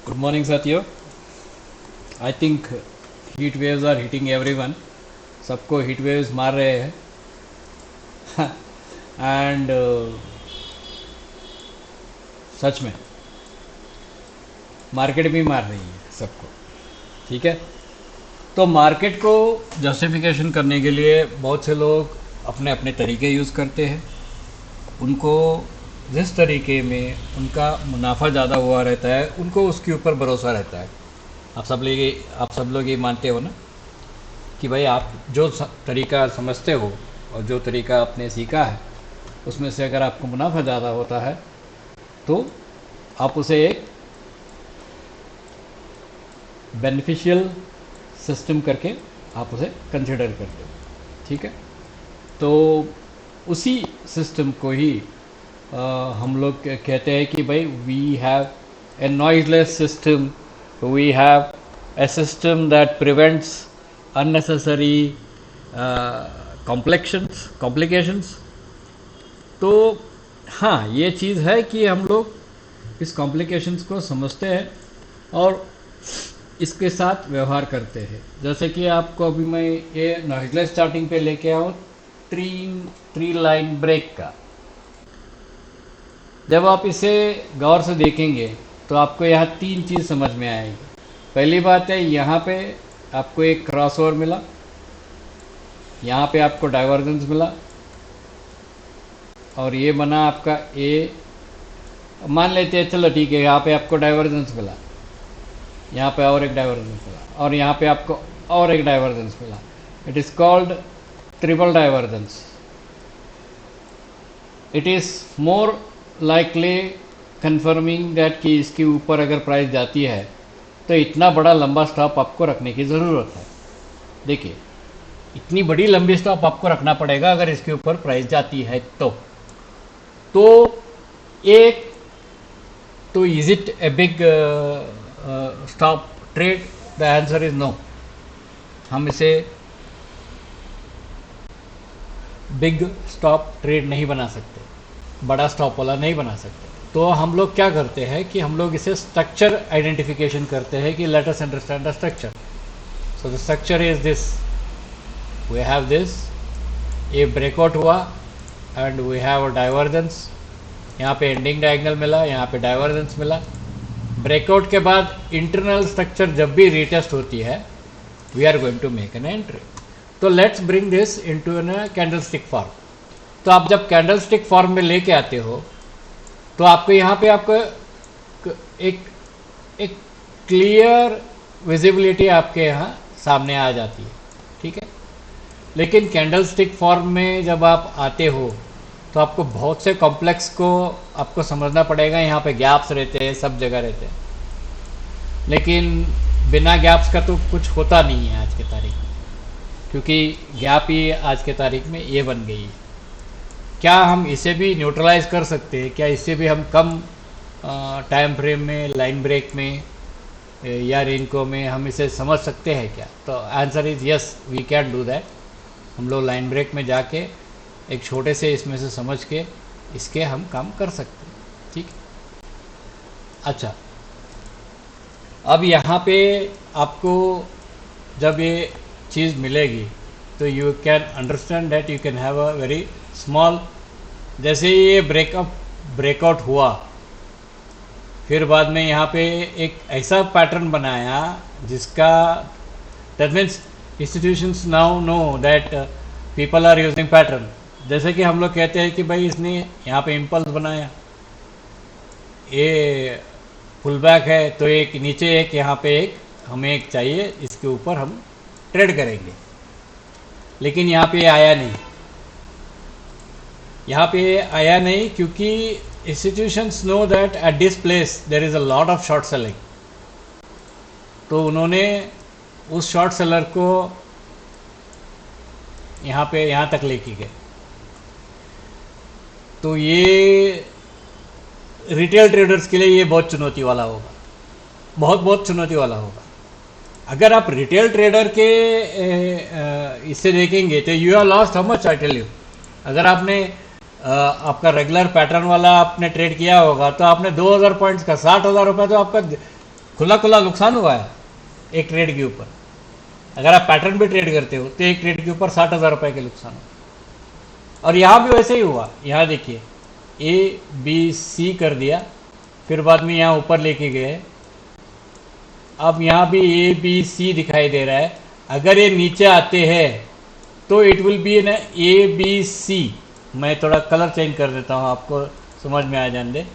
Good morning, Satya. I think heat waves are hitting everyone. सबको heat waves मार रहे हैं एंड सच में मार्केट भी मार रही है सबको. ठीक है, तो मार्केट को जस्टिफिकेशन करने के लिए बहुत से लोग अपने अपने तरीके यूज़ करते हैं. उनको जिस तरीके में उनका मुनाफा ज़्यादा हुआ रहता है उनको उसके ऊपर भरोसा रहता है. आप सब लोग ये मानते हो ना कि भाई आप जो तरीका समझते हो और जो तरीका आपने सीखा है उसमें से अगर आपको मुनाफा ज़्यादा होता है तो आप उसे एक बेनिफिशियल सिस्टम करके आप उसे कंसिडर करते हो. ठीक है, तो उसी सिस्टम को ही हम लोग कहते हैं कि भाई we have a noiseless system, we have a system that prevents unnecessary complications. तो हाँ, ये चीज़ है कि हम लोग इस कॉम्प्लिकेशंस को समझते हैं और इसके साथ व्यवहार करते हैं. जैसे कि आपको अभी मैं ये नॉइजलेस स्टार्टिंग पे लेके आऊँ थ्री लाइन ब्रेक का. जब आप इसे गौर से देखेंगे तो आपको यहाँ तीन चीज़ समझ में आएगी. पहली बात है, यहाँ पे आपको एक क्रॉसओवर मिला, यहाँ पे आपको डाइवर्जेंस मिला और ये बना आपका ए. मान लेते हैं, चलो ठीक है, यहाँ पे आपको डाइवर्जेंस मिला, यहाँ पे और एक डाइवर्जेंस मिला और यहाँ पे आपको और एक डाइवर्जेंस मिला. It is called triple divergence. It is more likely confirming that कि इसके ऊपर अगर प्राइस जाती है तो इतना बड़ा लंबा स्टॉप आपको रखने की ज़रूरत है. देखिए, इतनी बड़ी लंबी स्टॉप आपको रखना पड़ेगा अगर इसके ऊपर प्राइस जाती है तो एक तो is it a big stop trade? The answer is no. हम इसे बिग स्टॉप ट्रेड नहीं बना सकते, बड़ा स्टॉप वाला नहीं बना सकते. तो हम लोग क्या करते हैं कि हम लोग इसे स्ट्रक्चर आइडेंटिफिकेशन करते हैं कि let us understand the structure. So the structure is this. We have this, ये ब्रेकआउट हुआ and we have a divergence. यहाँ पे एंडिंग डायगोनल मिला, यहाँ पे डाइवर्जेंस मिला. ब्रेकआउट के बाद इंटरनल स्ट्रक्चर जब भी रीटेस्ट होती है we are going to make an entry. तो let's bring this into an candlestick form. तो आप जब कैंडलस्टिक फॉर्म में लेके आते हो तो आपको यहाँ पे आपको एक क्लियर विजिबिलिटी आपके यहाँ सामने आ जाती है. ठीक है, लेकिन कैंडलस्टिक फॉर्म में जब आप आते हो तो आपको बहुत से कॉम्प्लेक्स को आपको समझना पड़ेगा. यहाँ पे गैप्स रहते हैं, सब जगह रहते हैं, लेकिन बिना गैप्स का तो कुछ होता नहीं है आज की तारीख में, क्योंकि गैप ही आज के तारीख में ये बन गई है. क्या हम इसे भी न्यूट्रलाइज कर सकते हैं? क्या इससे भी हम कम टाइम फ्रेम में, लाइन ब्रेक में या रेनको में हम इसे समझ सकते हैं क्या? तो answer is yes, we can do that. हम लोग लाइन ब्रेक में जाके एक छोटे से इसमें से समझ के इसके हम काम कर सकते हैं. ठीक, अच्छा, अब यहाँ पे आपको जब ये चीज़ मिलेगी तो you can understand that you can have a very small. जैसे ये ब्रेकआउट हुआ, फिर बाद में यहाँ पे एक ऐसा पैटर्न बनाया जिसका that means institutions now know that people are using pattern. जैसे कि हम लोग कहते हैं कि भाई इसने यहाँ पे इम्पल्स बनाया, ये पुल बैक है, तो एक नीचे एक यहाँ पे एक हमें एक चाहिए, इसके ऊपर हम ट्रेड करेंगे. लेकिन यहाँ पे आया नहीं, यहाँ पे आया नहीं क्योंकि institutions know that at this place there is a lot of short selling. तो उन्होंने उस शॉर्ट सेलर को यहाँ तक लेके गए. तो ये रिटेल ट्रेडर्स के लिए ये बहुत चुनौती वाला होगा, बहुत चुनौती वाला होगा. अगर आप रिटेल ट्रेडर के इससे देखेंगे तो you are lost how much, I tell you. अगर आपने आपका रेगुलर पैटर्न वाला आपने ट्रेड किया होगा तो आपने 2000 पॉइंट्स का 60,000 रुपये तो आपका खुला खुला नुकसान हुआ है एक ट्रेड के ऊपर। अगर आप पैटर्न भी ट्रेड करते हो तो एक ट्रेड के ऊपर 60,000 रुपए के नुकसान हो। और यहाँ भी वैसे ही हुआ। यहाँ देखिए ए बी सी कर दिया, फिर बाद में यहाँ ऊपर लेके गए। अब यहाँ भी ए बी सी दिखाई दे रहा है। अगर ये नीचे आते हैं तो it will be an A B C. मैं थोड़ा कलर चेंज कर देता हूँ आपको समझ में आ जाने दे।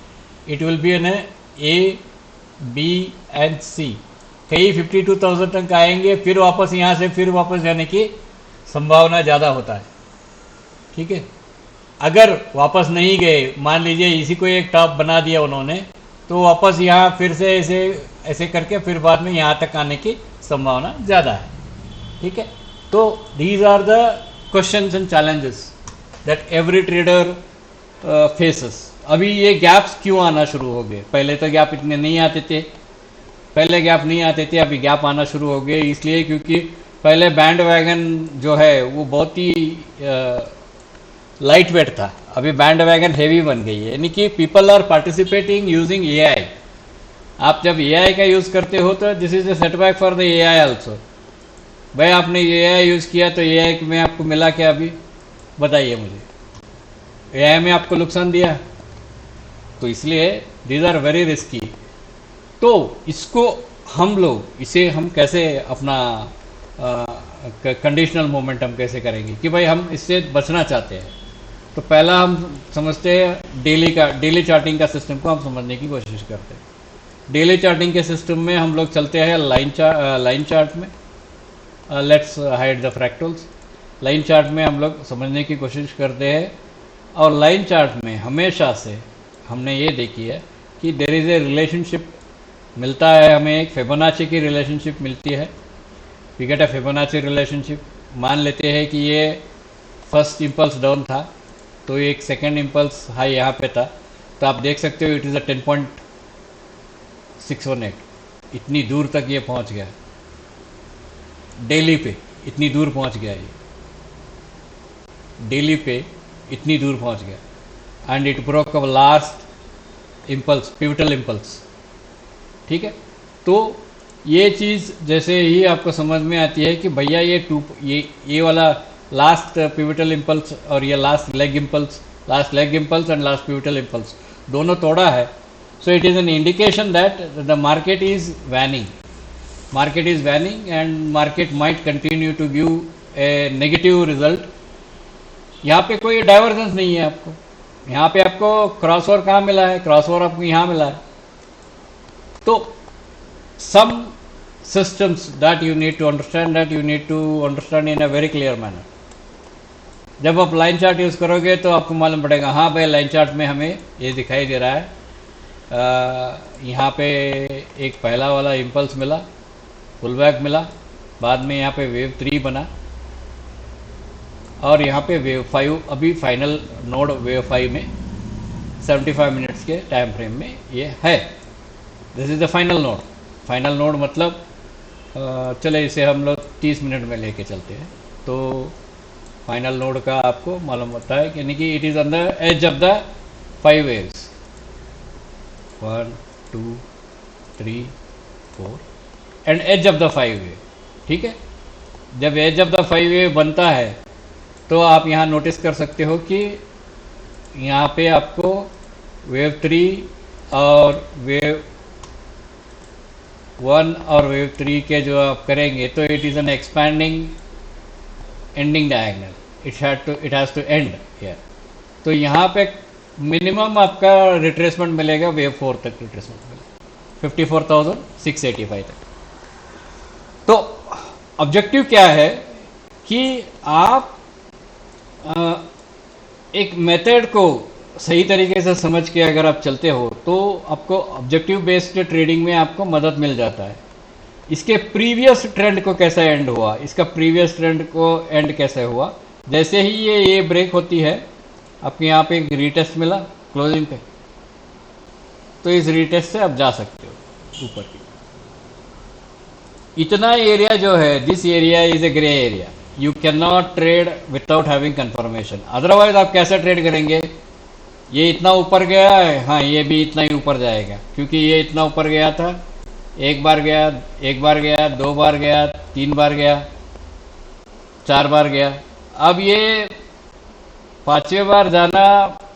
It will be an A B and C. कई 52,000 तक आएंगे, फिर वापस यहाँ से फिर वापस जाने की संभावना ज़्यादा होता है। ठीक है, अगर वापस नहीं गए, मान लीजिए इसी को एक टॉप बना दिया उन्होंने, तो वापस यहाँ फिर से ऐसे ऐसे करके फिर बाद में यहाँ तक आने की संभावना ज़्यादा है। ठीक है, तो these are the questions and challenges that every trader faces. अभी ये गैप्स क्यों आना शुरू हो गए? पहले तो गैप इतने नहीं आते थे, पहले गैप नहीं आते थे, अभी गैप आना शुरू हो गए। इसलिए क्योंकि पहले बैंड वैगन जो है वो बहुत ही लाइट वेट था, अभी बैंड वैगन हेवी बन गई है। यानी कि people are participating using AI. आप जब एआई का यूज़ करते हो तो this is a setback for the AI also. भाई आपने एआई यूज़ किया तो एआई में आपको मिला क्या? अभी बताइए मुझे। एआई में आपको नुकसान दिया, तो इसलिए दीज आर वेरी रिस्की। तो इसको हम लोग हम कैसे अपना कंडीशनल मोमेंटम कैसे करेंगे कि भाई हम इससे बचना चाहते हैं? तो पहला हम समझते हैं डेली चार्टिंग का सिस्टम को हम समझने की कोशिश करते हैं। डेली चार्टिंग के सिस्टम में हम लोग चलते हैं लाइन चार्ट में। Let's hide the fractals. Line chart में हम लोग समझने की कोशिश करते हैं, और लाइन चार्ट में हमेशा से हमने ये देखी है कि देयर इज़ ए रिलेशनशिप मिलता है हमें, एक फिबोनाची की रिलेशनशिप मिलती है। We get a Fibonacci relationship. मान लेते हैं कि ये फर्स्ट इम्पल्स डाउन था, तो एक सेकेंड इम्पल्स हाई यहाँ पे था, तो आप देख सकते हो इट इज़ अ 10.618। इतनी दूर तक ये पहुँच गया डेली पे, इतनी दूर पहुँच गया ये डेली पे, इतनी दूर पहुँच गया। And it broke a last impulse, pivotal impulse. ठीक है, तो ये चीज़ जैसे ही आपको समझ में आती है कि भैया ये वाला लास्ट पिवटल इम्पल्स और ये last leg impulse and last pivotal impulse दोनों तोड़ा है, so it is an indication that the market is waning and market might continue to give a negative result. यहाँ पे कोई डाइवर्जेंस नहीं है आपको, यहाँ पे आपको क्रॉसओवर कहाँ मिला है? क्रॉसओवर आपको यहाँ मिला है। तो some systems that you need to understand in a very clear manner। जब आप लाइन चार्ट यूज़ करोगे तो आपको मालूम पड़ेगा, हाँ भाई लाइन चार्ट में हमें ये दिखाई दे रहा है, यहाँ पे एक पहला वाला इम्पल्स मिला, पुल बैक मिला, बाद में यहाँ पे वेव 3 बना, और यहाँ पे वेव 5 अभी फाइनल नोड वेव 5 में 75 मिनट्स के टाइम फ्रेम में ये है। This is the final node. Final node मतलब चले इसे हम लोग 30 मिनट में लेके चलते हैं, तो फाइनल नोड का आपको मालूम होता है यानी कि it is on the edge of the 5 waves, 1 2 3 4 and edge of the 5 wave. ठीक है, जब एज ऑफ द 5 वेव बनता है तो आप यहाँ नोटिस कर सकते हो कि यहाँ पे आपको वेव 3 और वेव 1 और वेव 3 के जो आप करेंगे तो it is an expanding ending diagonal, it has to end here. तो यहाँ पे मिनिमम आपका रिट्रेसमेंट मिलेगा वेव 4 तक, रिट्रेसमेंट मिलेगा 54,685 तक। तो ऑब्जेक्टिव क्या है कि आप एक मेथड को सही तरीके से समझ के अगर आप चलते हो तो आपको ऑब्जेक्टिव बेस्ड ट्रेडिंग में आपको मदद मिल जाता है। इसके प्रीवियस ट्रेंड को कैसे एंड हुआ, इसका प्रीवियस ट्रेंड को एंड कैसे हुआ, जैसे ही ये ब्रेक होती है आपके यहाँ पे एक रीटेस्ट मिला क्लोजिंग पे, तो इस रीटेस्ट से आप जा सकते हो ऊपर की। इतना एरिया जो है, this area is a grey area, you can not trade without having confirmation. Otherwise आप कैसे ट्रेड करेंगे? ये इतना ऊपर गया है, हाँ ये भी इतना ही ऊपर जाएगा, क्योंकि ये इतना ऊपर गया था, एक बार गया, एक बार गया, दो बार गया, तीन बार गया, चार बार गया। अब ये पांचवें बार जाना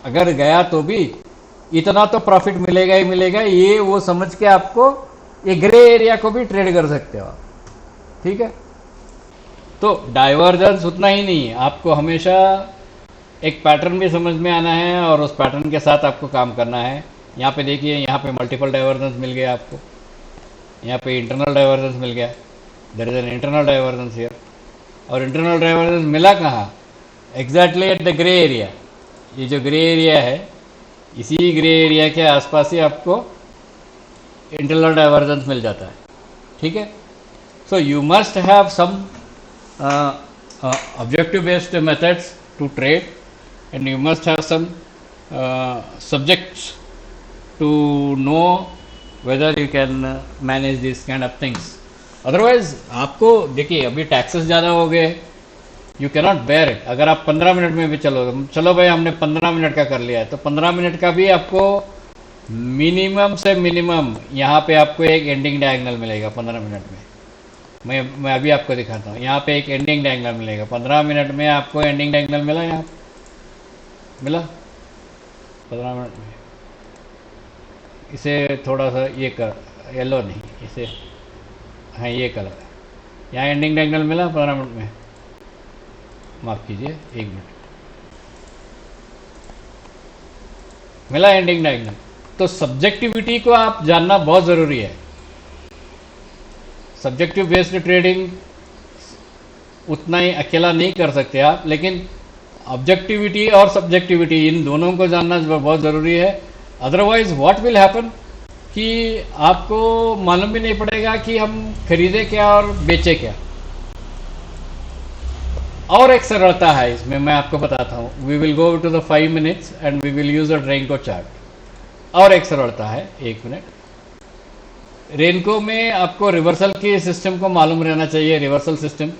अगर गया तो भी इतना तो प्रॉफिट मिलेगा ही मिलेगा, ये वो समझ के आपको ये ग्रे एरिया को भी ट्रेड कर सकते हो आप। ठीक है, तो डाइवर्जेंस उतना ही नहीं है, आपको हमेशा एक पैटर्न भी समझ में आना है और उस पैटर्न के साथ आपको काम करना है। यहाँ पे देखिए, यहाँ पे मल्टीपल डाइवर्जेंस मिल गया आपको, यहाँ पे इंटरनल डाइवर्जेंस मिल गया, there is an internal divergence here. और इंटरनल डाइवर्जेंस मिला कहाँ? Exactly at the grey area. ये जो ग्रे एरिया है, इसी ग्रे एरिया के आसपास ही आपको इंटरनल डाइवर्जेंस मिल जाता है। ठीक है, so you must have some objective based methods to trade, and you must have some subjects to know whether you can manage these kind of things. Otherwise आपको देखिए, अभी टैक्सेस ज़्यादा हो गए, यू कैनॉट बेयर इट। अगर आप 15 minute में भी चलो भाई हमने 15 मिनट का कर लिया है, तो 15 मिनट का भी आपको मिनिमम से मिनिमम यहाँ पे आपको एक एंडिंग डायगोनल मिलेगा 15 मिनट में। मैं अभी आपको दिखाता हूँ, यहाँ पे एक एंडिंग डायगोनल मिलेगा 15 मिनट में। आपको एंडिंग डायगोनल मिला, यहाँ मिला 15 मिनट में। इसे थोड़ा सा ये कर, येलो नहीं, इसे हाँ ये कलर है। यहाँ एंडिंग डायगोनल मिला 15 मिनट में, माफ कीजिए 1 मिनट, मिला एंडिंग डायगोनल। तो सब्जेक्टिविटी को आप जानना बहुत ज़रूरी है। सब्जेक्टिव बेस्ड ट्रेडिंग उतना ही अकेला नहीं कर सकते आप, लेकिन ऑब्जेक्टिविटी और सब्जेक्टिविटी इन दोनों को जानना बहुत ज़रूरी है। अदरवाइज व्हाट विल हैपन कि आपको मालूम भी नहीं पड़ेगा कि हम खरीदे क्या और बेचे क्या। और एक सरलता है इसमें, मैं आपको बताता हूँ। We will go to the 5 minutes and we will use a renko chart. और एक सरलता है, 1 मिनट। रेनको में आपको रिवर्सल के सिस्टम को मालूम रहना चाहिए। रिवर्सल सिस्टम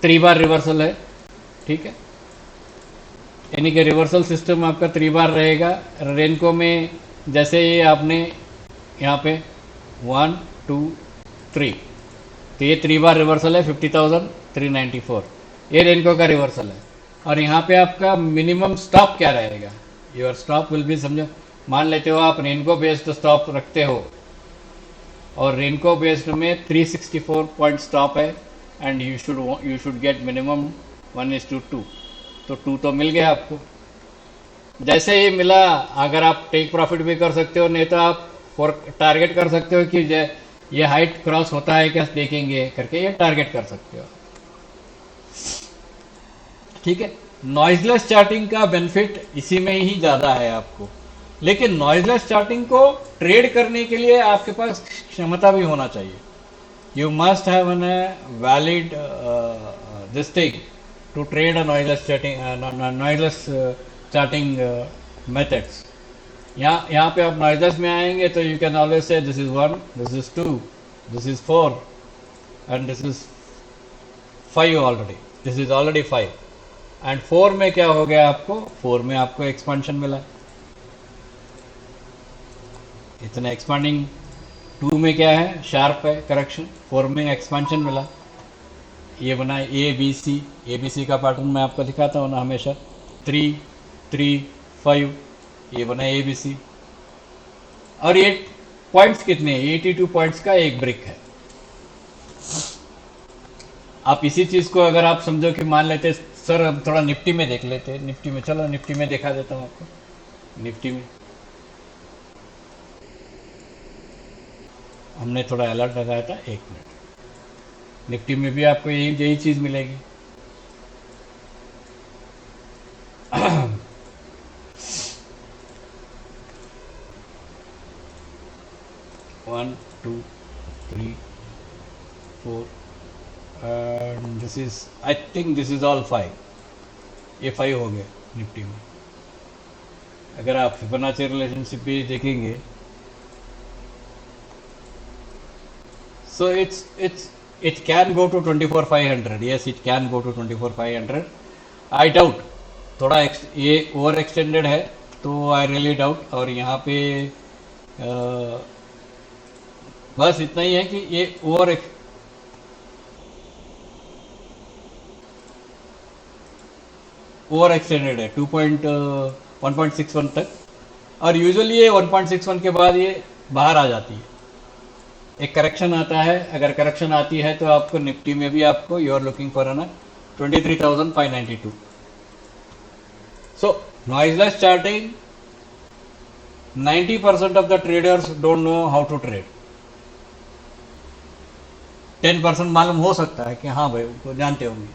3 बार रिवर्सल है, ठीक है, यानी कि रिवर्सल सिस्टम आपका 3 बार रहेगा रेनको में। जैसे ये आपने यहाँ पे 1 2 3, तो ये 3 बार रिवर्सल है 50,394, ये रेनको का रिवर्सल है। और यहाँ पे आपका मिनिमम स्टॉप क्या रहेगा? योर स्टॉप विल बी, समझो मान लेते हो आप रेनको बेस्ड स्टॉप रखते हो और रेनको बेस्ड में 364 पॉइंट स्टॉप है and you should get minimum 1:2, तो 2 तो मिल गया आपको। जैसे ही मिला, अगर आप टेक प्रॉफिट भी कर सकते हो, नहीं तो आप टारगेट कर सकते हो कि ये हाइट क्रॉस होता है क्या देखेंगे करके, ये टारगेट कर सकते हो। ठीक है, नॉइजलेस चार्टिंग का बेनिफिट इसी में ही ज़्यादा है आपको। लेकिन नॉइजलेस चार्टिंग को ट्रेड करने के लिए आपके पास क्षमता भी होना चाहिए। You must have an valid this thing to trade a noiseless charting methods. यहाँ पे आप नॉइजलेस में आएंगे तो you can always say this is 1, this is 2, this is 4 and this is 5 already, this is already 5 and 4 में क्या हो गया आपको? 4 में आपको एक्सपेंशन मिला, इतना एक्सपांडिंग। 2 में क्या है? शार्प है करेक्शन। 4 में एक्सपेंशन मिला, ये बना ABC का पैटर्न मैं आपको दिखाता हूँ ना हमेशा। 3 3 5, ये बना ABC। और ये पॉइंट्स कितने हैं? 82 पॉइंट्स का एक ब्रिक है। आप इसी चीज को अगर आप समझो कि मान लेते सर हम थोड़ा निफ्टी में देख लेते, निफ्टी में, चलो निफ्टी में दिखा देता हूँ आपको। निफ्टी में हमने थोड़ा अलर्ट लगाया था, 1 मिनट। निफ्टी में भी आपको यही चीज मिलेगी। 1 2 3 4 and this is, I think this is all 5। ये 5 हो गए निफ्टी में। अगर आप फिबोनाची रिलेशनशिप भी देखेंगे, so it can go to 24,500. Yes, it can go to 24,500. I doubt, थोड़ा ये ओवर एक्सटेंडेड है तो आई रियली डाउट। और यहाँ पे बस इतना ही है कि ये ओवर एक्सटेंडेड है 1.61 तक, और यूजुअली ये 1.61 के बाद ये बाहर आ जाती है, एक करेक्शन आता है। अगर करेक्शन आती है तो आपको निफ्टी में भी आपको you are looking for an 23,592। So noiseless charting, 90% of the traders don't know how to trade। 10% मालूम हो सकता है कि हाँ भाई उनको जानते होंगे।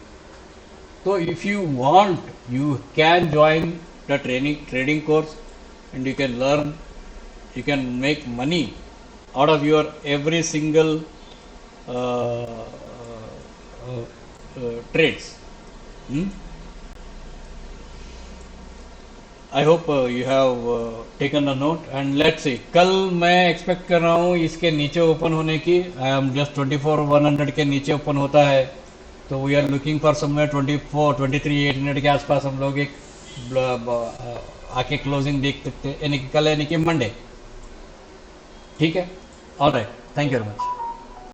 तो if you want you can join the trading course and you can learn, you can make money out of your every single trades। I hope you have taken a note, and let's see, कल मैं expect कर रहा हूँ इसके नीचे open होने की। I am just 24,100 के नीचे ओपन होता है तो we are looking for somewhere 23,800 के आसपास हम लोग एक आके क्लोजिंग देख सकते हैं, यानी कि कल, यानी कि मंडे। ठीक है, alright, thank you very much.